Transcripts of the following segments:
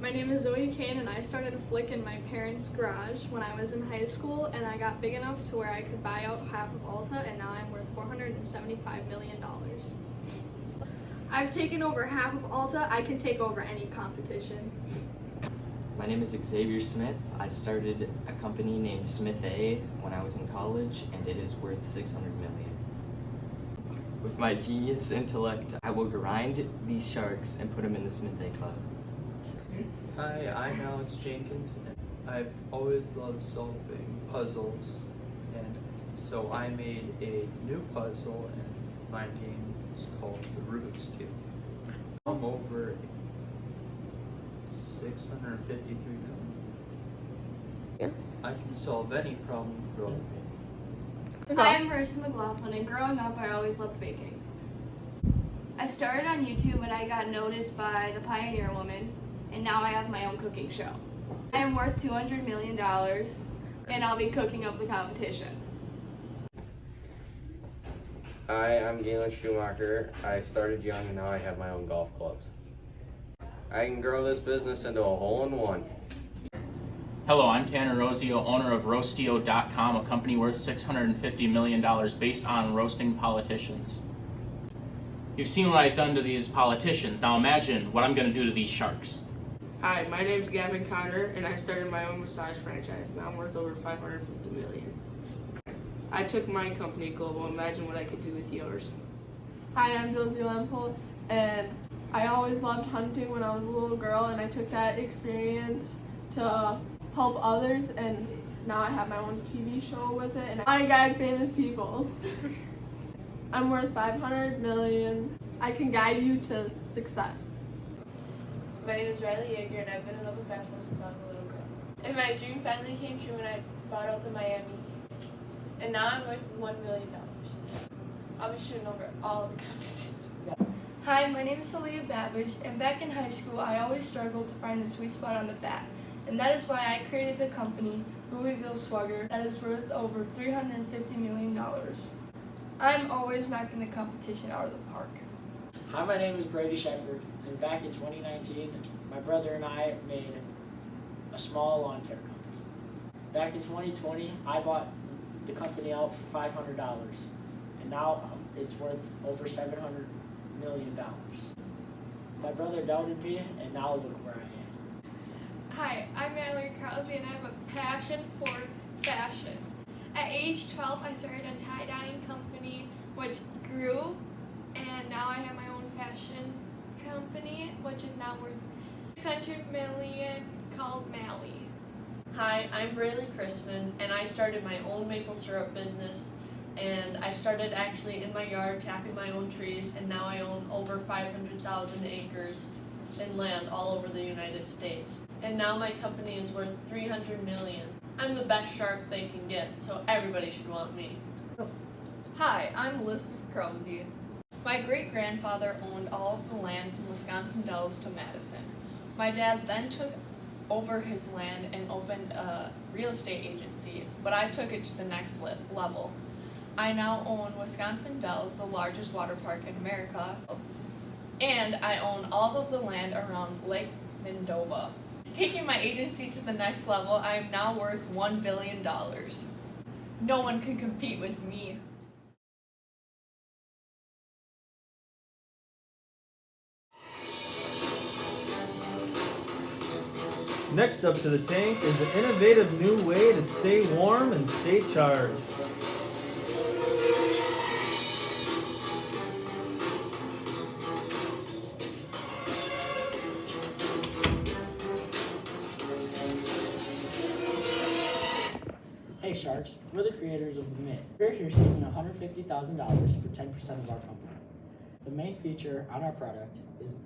My name is Zoe Kane and I started a flick in my parents' garage when I was in high school, and I got big enough to where I could buy out half of Alta, and now I'm worth $475 million. I've taken over half of Alta. I can take over any competition. My name is Xavier Smith. I started a company named Smith A when I was in college, and it is worth $600 million. With my genius intellect, I will grind these sharks and put them in the Smith A Club. Hi, I'm Alex Jenkins, and I've always loved solving puzzles, and so I made a new puzzle in my game. It's called the Rubik's Cube. I'm over 653 million. Yeah. I can solve any problem thrown at me. Hi, I'm Marissa McLaughlin, and growing up, I always loved baking. I started on YouTube and I got noticed by the Pioneer Woman, and now I have my own cooking show. I am worth $200 million, and I'll be cooking up the competition. Hi, I'm Galen Schumacher. I started young and now I have my own golf clubs. I can grow this business into a hole-in-one. Hello, I'm Tanner Rosio, owner of Roastio.com, a company worth $650 million based on roasting politicians. You've seen what I've done to these politicians. Now imagine what I'm going to do to these sharks. Hi, my name's Gavin Connor, and I started my own massage franchise. Now I'm worth over $550 million. I took my company global. Imagine what I could do with yours. Hi, I'm Josie Lempel, and I always loved hunting when I was a little girl, and I took that experience to help others, and now I have my own TV show with it, and I guide famous people. I'm worth $500 million. I can guide you to success. My name is Riley Yeager, and I've been in love with basketball since I was a little girl. And my dream finally came true when I bought out the Miami Heat. And now I'm worth $1 million. I'll be shooting over all of the competition. Hi, my name is Halia Babbage, and back in high school, I always struggled to find the sweet spot on the bat. And that is why I created the company, Louisville Slugger, that is worth over $350 million. I'm always knocking the competition out of the park. Hi, my name is Brady Shepard, and back in 2019, my brother and I made a small lawn care company. Back in 2020, I bought the company out for $500, and now it's worth over $700 million. My brother doubted me, and now look where I am. Hi, I'm Mallory Krause, and I have a passion for fashion. At age 12, I started a tie-dyeing company, which grew, and now I have my own fashion company, which is now worth $600 million, called Mally. Hi, I'm Braylee Chrisman, and I started my own maple syrup business, and I started actually in my yard tapping my own trees, and now I own over 500,000 acres in land all over the United States. And now my company is worth $300 million. I'm the best shark they can get, so everybody should want me. Hi, I'm Elizabeth Krause. My great-grandfather owned all of the land from Wisconsin Dells to Madison. My dad then took over his land and opened a real estate agency, but I took it to the next level. I now own Wisconsin Dells, the largest water park in America, and I own all of the land around Lake Mendova. Taking my agency to the next level, I am now worth $1 billion. No one can compete with me. Next up to the tank is an innovative new way to stay warm and stay charged. Hey Sharks, we're the creators of the Mint. We're here seeking $150,000 for 10% of our company. The main feature on our product is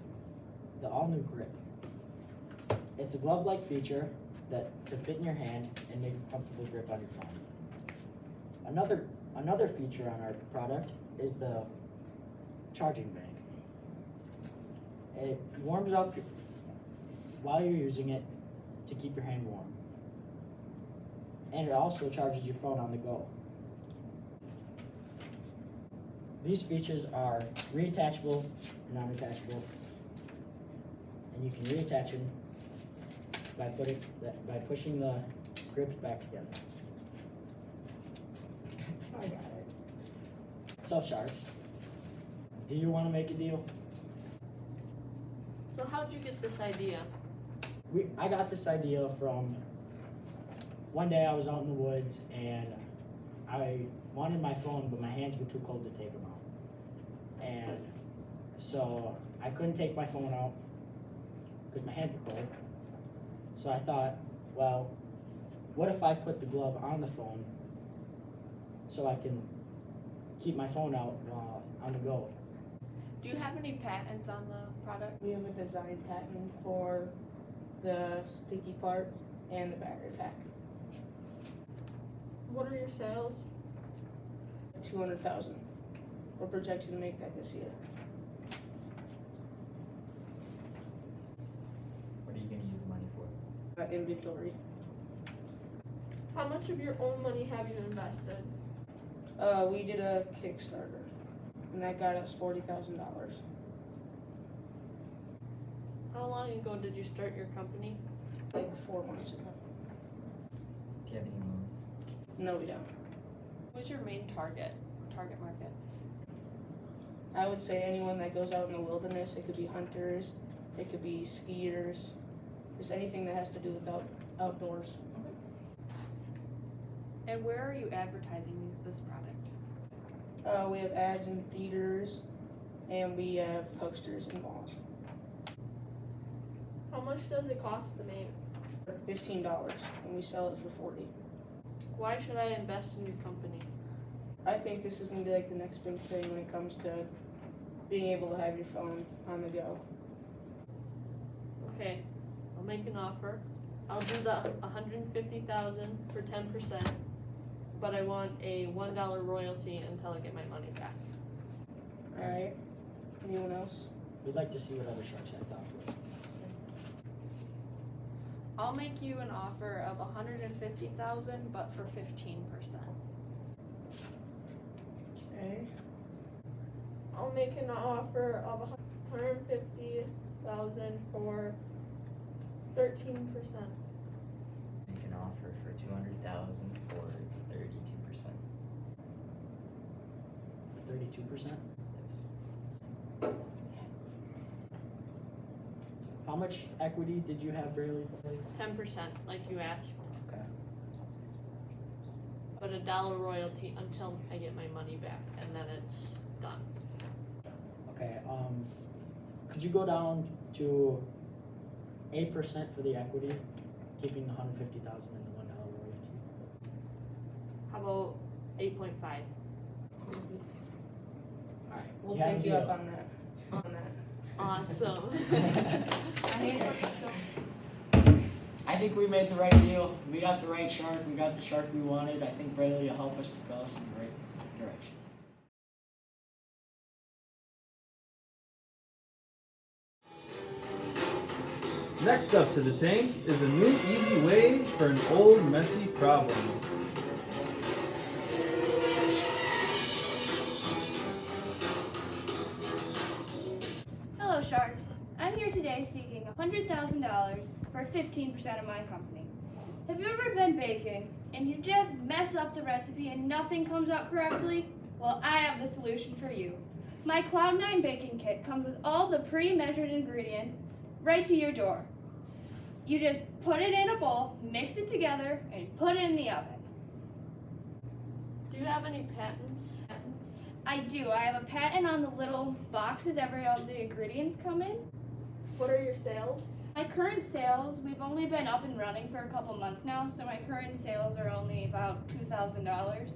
the all-new grip. It's a glove-like feature to fit in your hand and make a comfortable grip on your phone. Another feature on our product is the charging bank. It warms up while you're using it to keep your hand warm. And it also charges your phone on the go. These features are reattachable and non-attachable, and you can reattach them by pushing the grips back together. I got it. So Sharks, do you want to make a deal? So how'd you get this idea? I got this idea from one day I was out in the woods and I wanted my phone, but my hands were too cold to take them out. And so I couldn't take my phone out because my hands were cold. So I thought, well, what if I put the glove on the phone so I can keep my phone out while on the go? Do you have any patents on the product? We have a design patent for the sticky part and the battery pack. What are your sales? 200,000. We're projected to make that this year. What are you going to use the money for? Inventory. How much of your own money have you invested? We did a Kickstarter, and that got us $40,000. How long ago did you start your company? Like 4 months ago. Do you have any loans? No, we don't. Who's your main target market? I would say anyone that goes out in the wilderness. It could be hunters, it could be skiers, just anything that has to do with outdoors. And where are you advertising this product? We have ads in theaters, and we have posters in malls. How much does it cost to make? $15, and we sell it for $40. Why should I invest in your company? I think this is gonna be like the next big thing when it comes to being able to have your phone on the go. Okay, I'll make an offer. I'll do the $150,000 for 10%, but I want a $1 royalty until I get my money back. All right. Anyone else? We'd like to see what other sharks have to offer. I'll make you an offer of $150,000, but for 15%. Okay. I'll make an offer of $150,000 for 13%. Make an offer for $200,000 for 32%. For 32%? Yes. How much equity did you have, Braley? 10%, like you asked, Okay. but a $1 royalty until I get my money back, and then it's done. Okay, could you go down to 8% for the equity, keeping the $150,000 and the $1 royalty? How about 8.5? All right. We'll you have a take you deal. up on that. Awesome. I think we made the right deal. We got the right shark. We got the shark we wanted. I think Braley will help us propel us in the right direction. Next up to the tank is a new easy way for an old messy problem. Hello, Sharks. I'm here today seeking $100,000 for 15% of my company. Have you ever been baking and you just mess up the recipe and nothing comes out correctly? Well, I have the solution for you. My Cloud9 baking kit comes with all the pre-measured ingredients right to your door. You just put it in a bowl, mix it together, and put it in the oven. Do you have any patents? I do. I have a patent on the little boxes every of the ingredients come in. What are your sales? My current sales, we've only been up and running for a couple months now, so my current sales are only about $2,000.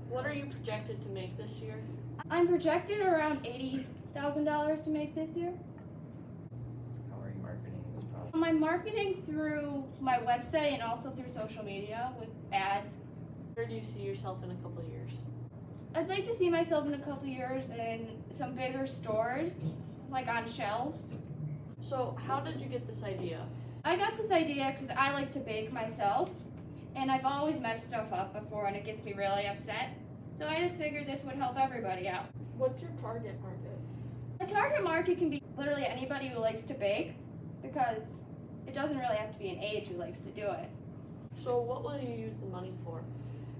What are you projected to make this year? I'm projected around $80,000 to make this year. How are you marketing this product? My marketing through my website and also through social media with ads. Where do you see yourself in a couple of years? I'd like to see myself in a couple years in some bigger stores, like on shelves. So how did you get this idea? I got this idea because I like to bake myself, and I've always messed stuff up before and it gets me really upset. So I just figured this would help everybody out. What's your target market? A target market can be literally anybody who likes to bake, because it doesn't really have to be an age who likes to do it. So what will you use the money for?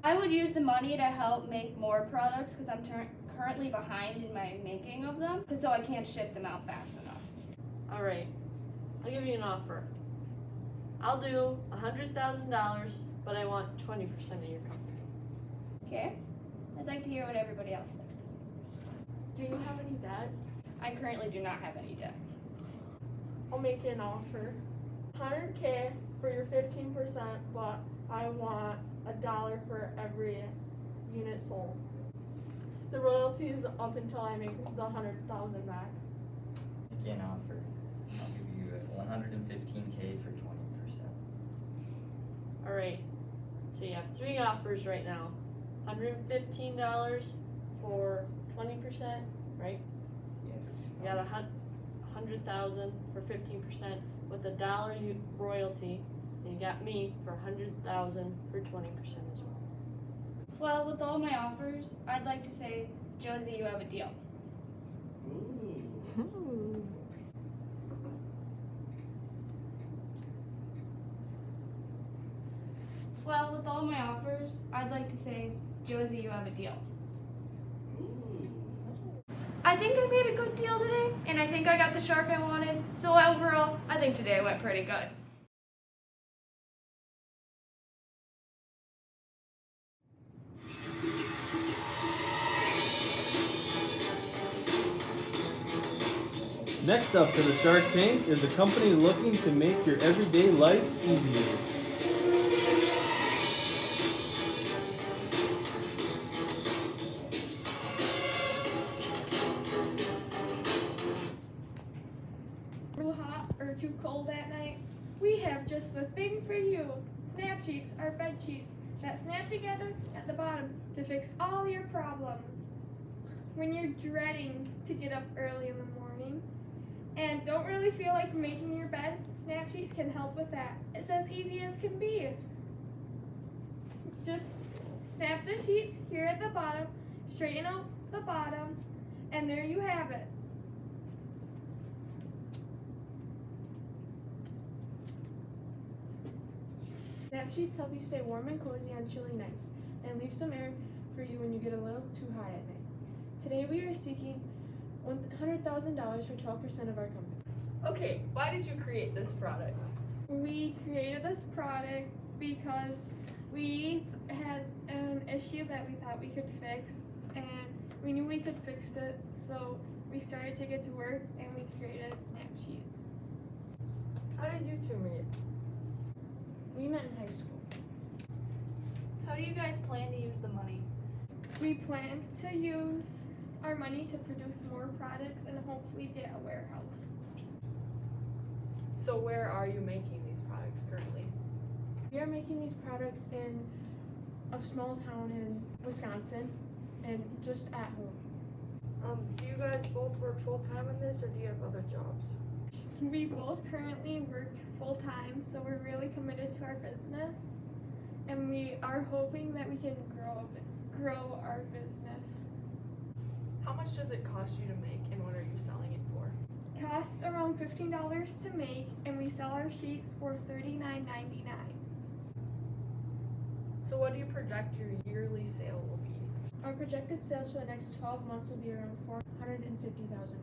I would use the money to help make more products because I'm currently behind in my making of them, so I can't ship them out fast enough. Alright, I'll give you an offer. I'll do $100,000, but I want 20% of your company. Okay? I'd like to hear what everybody else likes to say. Do you have any debt? I currently do not have any debt. I'll make you an offer. $100K for your 15%, but I want $1 for every unit sold. The royalty is up until I make the $100,000 back. Make an offer. I'll give you 115K for 20%. Alright, so you have 3 offers right now. $115 for 20%, right? Yes. You got $100,000 for 15% with $1 royalty, and you got me for $100,000 for 20% as well. Well, with all my offers, I'd like to say, Josie, you have a deal. Well, with all my offers, I'd like to say, Josie, you have a deal. I think I made a good deal today, and I think I got the shark I wanted. So overall, I think today went pretty good. Next up to the Shark Tank is a company looking to make your everyday life easier. Too hot or too cold at night? We have just the thing for you. Snap Sheets are bed sheets that snap together at the bottom to fix all your problems. When you're dreading to get up early in the morning and don't really feel like making your bed, Snap Sheets can help with that. It's as easy as can be. Just snap the sheets here at the bottom, straighten out the bottom, and there you have it. Snap Sheets help you stay warm and cozy on chilly nights and leave some air for you when you get a little too hot at night. Today we are seeking $100,000 for 12% of our company. Okay, why did you create this product? We created this product because we had an issue that we thought we could fix, and we knew we could fix it, so we started to get to work and we created Snap Sheets. How did you two meet? We met in high school. How do you guys plan to use the money? We plan to use our money to produce more products and hopefully get a warehouse. So where are you making these products currently? We are making these products in a small town in Wisconsin and just at home. Do you guys both work full-time on this, or do you have other jobs? We both currently work full-time, so we're really committed to our business, and we are hoping that we can grow our business. How much does it cost you to make, and what are you selling it for? Costs around $15 to make, and we sell our sheets for $39.99. So what do you project your yearly sale will be? Our projected sales for the next 12 months will be around $450,000.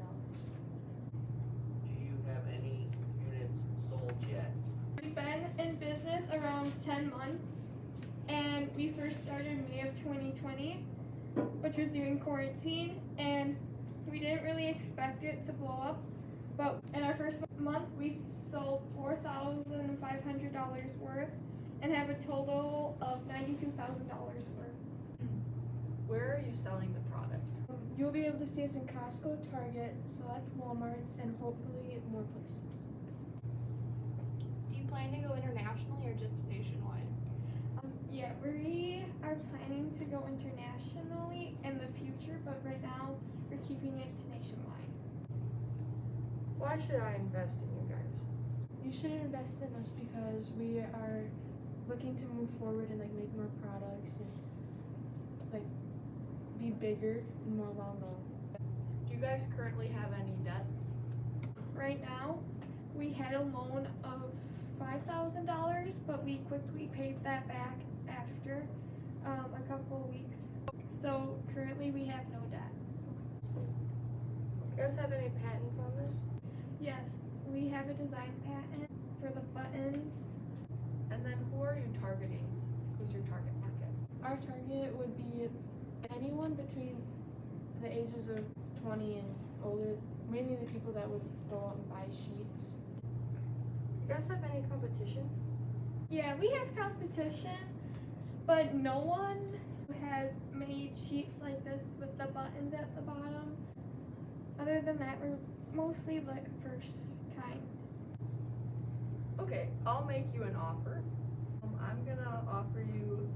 Do you have any units sold yet? We've been in business around 10 months, and we first started May of 2020, which was during quarantine, and we didn't really expect it to blow up, but in our first month we sold $4,500 worth and have a total of $92,000 worth. Where are you selling the product? You'll be able to see us in Costco, Target, select Walmarts, and hopefully more places. Do you plan to go internationally or just nationwide? Yeah, we are planning to go internationally in the future, but right now we're keeping it to nationwide. Why should I invest in you guys? You should invest in us because we are looking to move forward and like make more products and like be bigger and more well known. Do you guys currently have any debt? Right now, we had a loan of $5,000, but we quickly paid that back after a couple of weeks. So currently we have no debt. You guys have any patents on this? Yes, we have a design patent for the buttons. And then who are you targeting? Who's your target market? Our target would be anyone between the ages of 20 and older, mainly the people that would go out and buy sheets. You guys have any competition? Yeah, we have competition, but no one has made sheets like this with the buttons at the bottom. Other than that, we're mostly the first kind. Okay, I'll make you an offer. I'm gonna offer you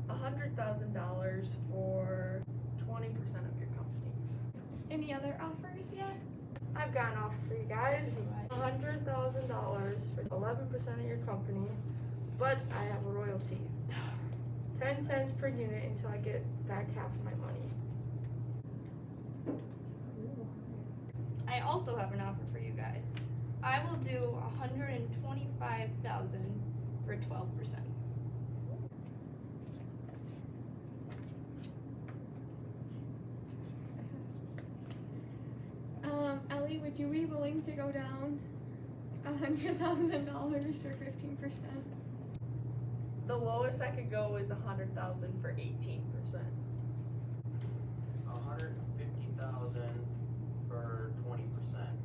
$100,000 for 20% of your company. Any other offers yet? I've got an offer for you guys. $100,000 for 11% of your company, but I have a royalty. 10 cents per unit until I get back half of my money. I also have an offer for you guys. I will do $125,000 for 12%. Ellie, would you be willing to go down $100,000 for 15%? The lowest I could go is $100,000 for 18%. $150,000 for 20%.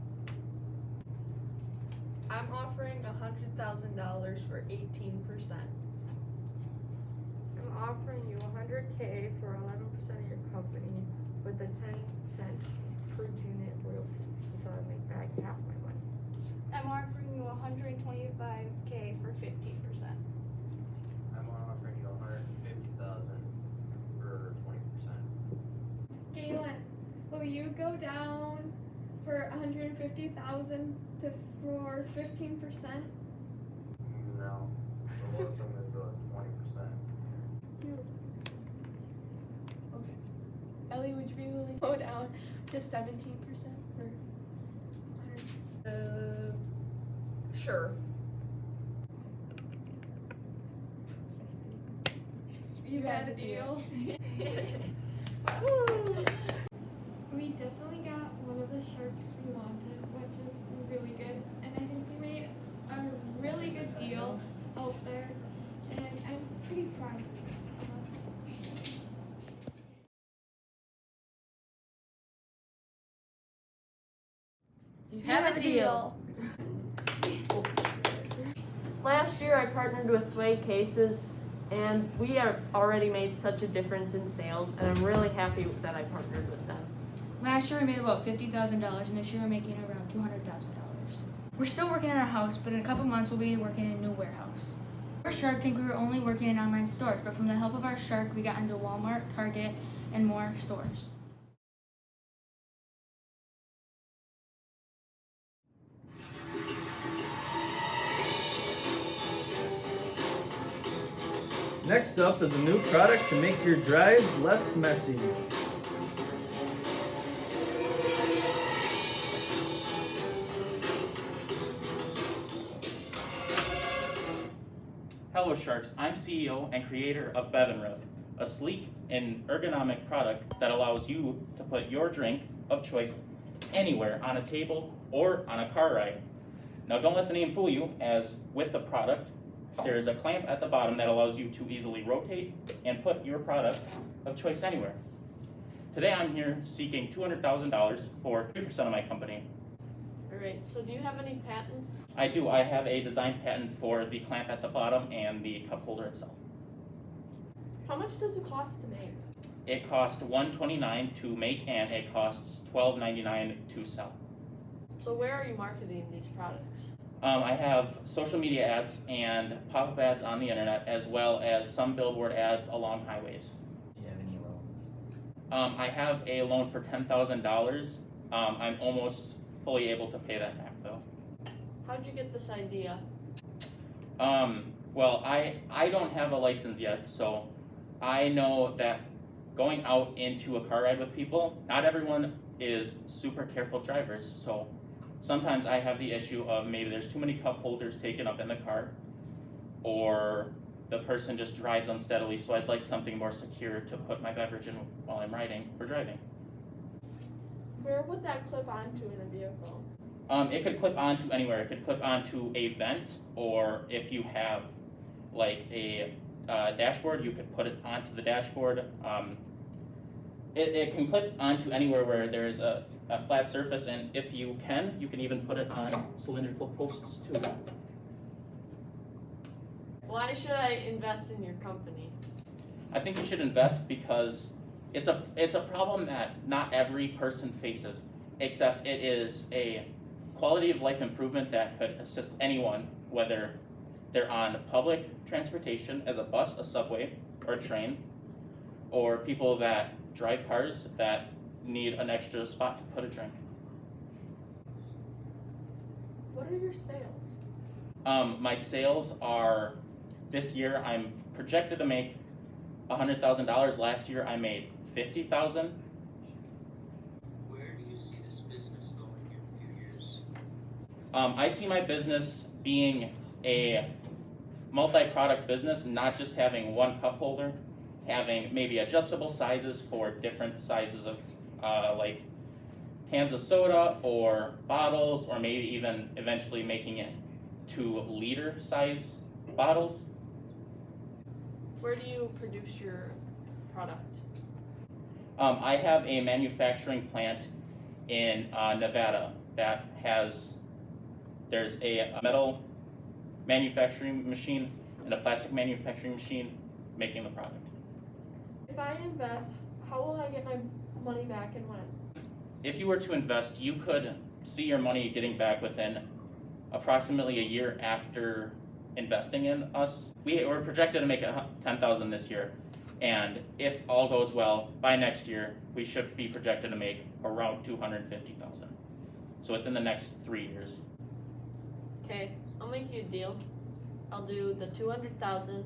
I'm offering $100,000 for 18%. I'm offering you $100K for 11% of your company with a 10 cent per unit royalty until I make back half my money. I'm offering you $125K for 15%. I'm offering you $150,000 for 20%. Galen, will you go down for $150,000 for 15%? No, the lowest I'm gonna go is 20%. Okay. Ellie, would you be willing to go down to 17% for 100? Sure. You had a deal. We definitely got one of the sharks we wanted, which is really good. And I think we made a really good deal out there. And I'm pretty proud of us. You have a deal. Last year I partnered with Sway Cases and we have already made such a difference in sales and I'm really happy that I partnered with them. Last year we made about $50,000 and this year we're making around $200,000. We're still working in our house, but in a couple months we'll be working in a new warehouse. For Shark Tank we were only working in online stores, but from the help of our shark we got into Walmart, Target, and more stores. Next up is a new product to make your drives less messy. Hello Sharks, I'm CEO and creator of Bevanriff, a sleek and ergonomic product that allows you to put your drink of choice anywhere on a table or on a car ride. Now don't let the name fool you, as with the product, there is a clamp at the bottom that allows you to easily rotate and put your product of choice anywhere. Today I'm here seeking $200,000 for 3% of my company. Alright, so do you have any patents? I do. I have a design patent for the clamp at the bottom and the cup holder itself. How much does it cost to make? It costs $129 to make and it costs $12.99 to sell. So where are you marketing these products? I have social media ads and pop-up ads on the internet, as well as some billboard ads along highways. Do you have any loans? I have a loan for $10,000. I'm almost fully able to pay that back though. How'd you get this idea? Well, I don't have a license yet, so I know that going out into a car ride with people, not everyone is super careful drivers, so sometimes I have the issue of maybe there's too many cup holders taken up in the cart, or the person just drives unsteadily, so I'd like something more secure to put my beverage in while I'm riding or driving. Where would that clip onto in a vehicle? It could clip onto anywhere. It could clip onto a vent, or if you have like a dashboard, you could put it onto the dashboard. It can clip onto anywhere where there's a flat surface, and if you can even put it on cylindrical posts too. Why should I invest in your company? I think you should invest because it's a problem that not every person faces, except it is a quality of life improvement that could assist anyone, whether they're on public transportation as a bus, a subway, or a train, or people that drive cars that need an extra spot to put a drink. What are your sales? My sales are, this year I'm projected to make $100,000. Last year I made $50,000. Where do you see this business going in a few years? I see my business being a multi-product business, not just having one cup holder, having maybe adjustable sizes for different sizes of like cans of soda or bottles, or maybe even eventually making it 2-liter size bottles. Where do you produce your product? I have a manufacturing plant in Nevada that there's a metal manufacturing machine and a plastic manufacturing machine making the product. If I invest, how will I get my money back and when? If you were to invest, you could see your money getting back within approximately a year after investing in us. We're projected to make $10,000 this year, and if all goes well, by next year we should be projected to make around $250,000. So within the next 3 years. Okay, I'll make you a deal. I'll do the $200,000,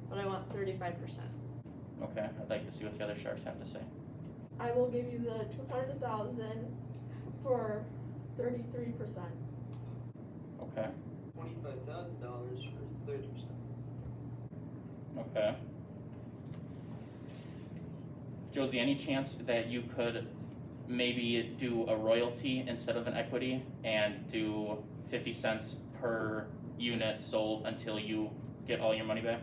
but I want 35%. Okay, I'd like to see what the other sharks have to say. I will give you the $200,000 for 33%. Okay. $25,000 for 30%. Okay. Josie, any chance that you could maybe do a royalty instead of an equity and do 50 cents per unit sold until you get all your money back?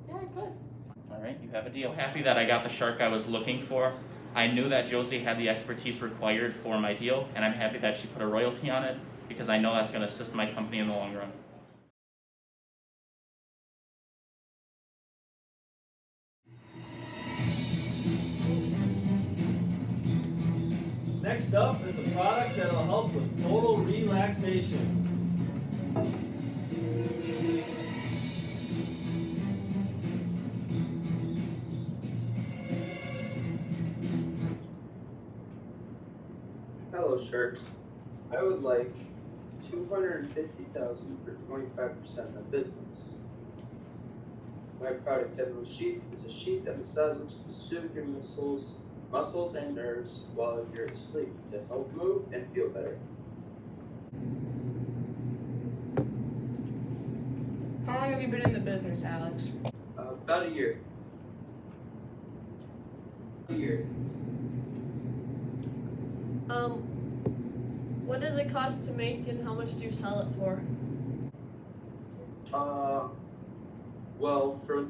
Yeah, I could. All right, you have a deal. Happy that I got the shark I was looking for. I knew that Josie had the expertise required for my deal, and I'm happy that she put a royalty on it because I know that's going to assist my company in the long run. Next up is a product that'll help with total relaxation. Hello, Sharks. I would like $250,000 for 25% of my business. My product, Heavenly Sheets, is a sheet that massages specific your muscles and nerves while you're asleep to help move and feel better. How long have you been in the business, Alex? About a year. What does it cost to make and how much do you sell it for? Well, for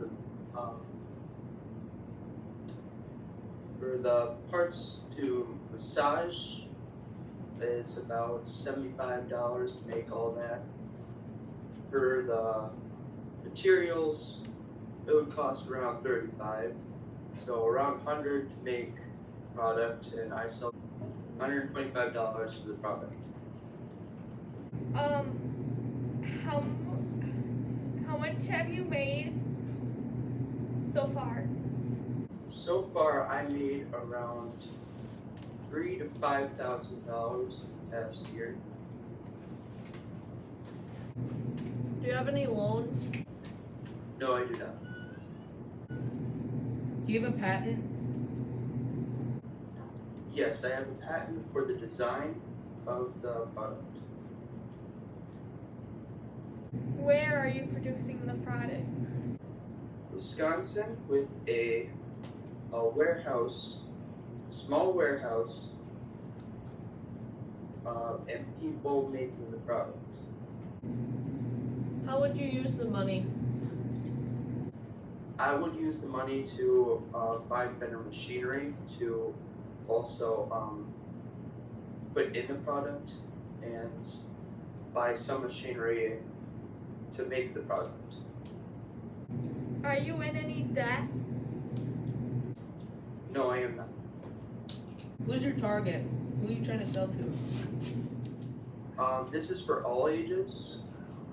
the parts to massage, it's about $75 to make all that. For the materials, it would cost around $35, so around $100 to make product, and I sell $125 for the product. How much have you made so far? So far, I made around $3,000 to $5,000 past year. Do you have any loans? No, I do not. Do you have a patent? Yes, I have a patent for the design of the product. Where are you producing the product? Wisconsin with a warehouse, small warehouse, and people making the product. How would you use the money? I would use the money to buy better machinery to also put in the product and buy some machinery to make the product. Are you in any debt? No, I am not. Who's your target? Who are you trying to sell to? This is for all ages.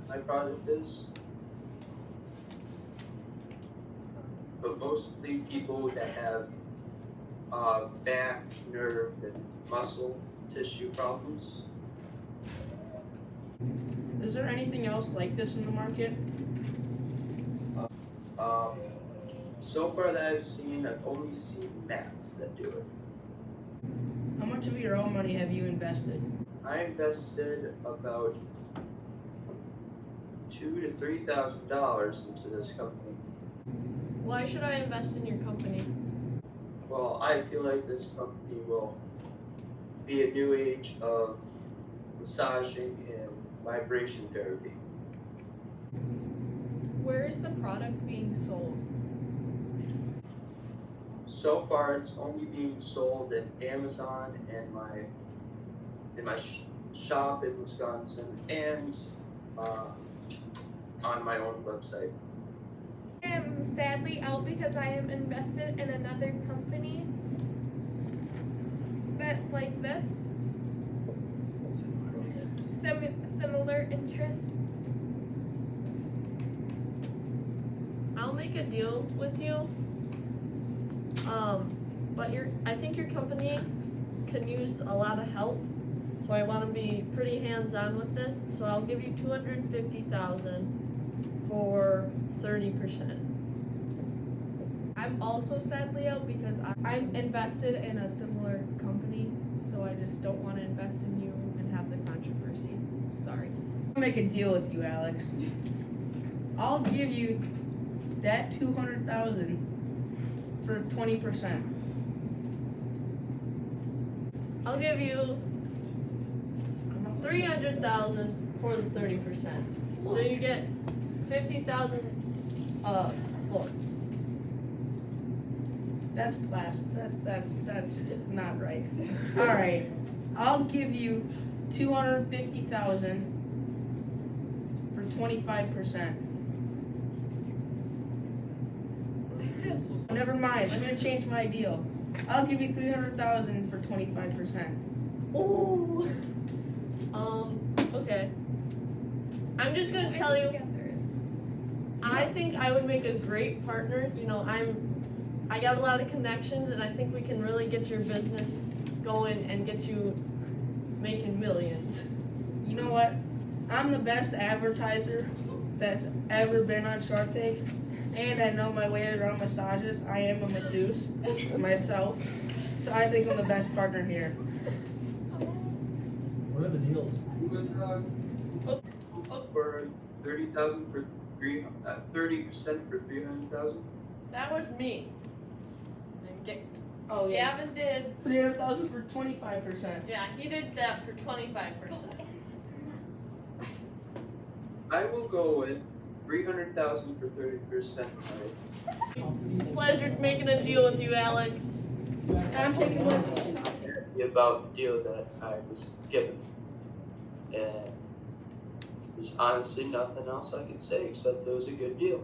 My product is. But mostly people that have back, nerve, and muscle tissue problems. Is there anything else like this in the market? So far that I've seen, I've only seen mats that do it. How much of your own money have you invested? I invested about $2,000 to $3,000 into this company. Why should I invest in your company? Well, I feel like this company will be a new age of massaging and vibration therapy. Where is the product being sold? So far, it's only being sold at Amazon and my shop in Wisconsin and on my own website. I am sadly out because I am invested in another company that's like this. Similar interests. I'll make a deal with you. But I think your company can use a lot of help. So I want to be pretty hands-on with this. So I'll give you $250,000 for 30%. I'm also sadly out because I'm invested in a similar company, so I just don't want to invest in you and have the controversy. Sorry. I'll make a deal with you, Alex. I'll give you that $200,000 for 20%. I'll give you $300,000 for the 30%. So you get $50,000. Look. That's that's not right. All right, I'll give you $250,000 for 25%. Never mind. I'm gonna change my deal. I'll give you $300,000 for 25%. Ooh. Okay. I'm just gonna tell you. I think I would make a great partner. You know, I got a lot of connections, and I think we can really get your business going and get you making millions. You know what? I'm the best advertiser that's ever been on Shark Tank, and I know my way around massages. I am a masseuse myself, so I think I'm the best partner here. What are the deals? For 30,000 for 30% for 300,000. That was me. Oh yeah. Gavin did. 300,000 for 25%. Yeah, he did that for 25%. I will go with 300,000 for 30%. Pleasure making a deal with you, Alex. I'm taking this. About the deal that I was given, and there's honestly nothing else I can say except it was a good deal.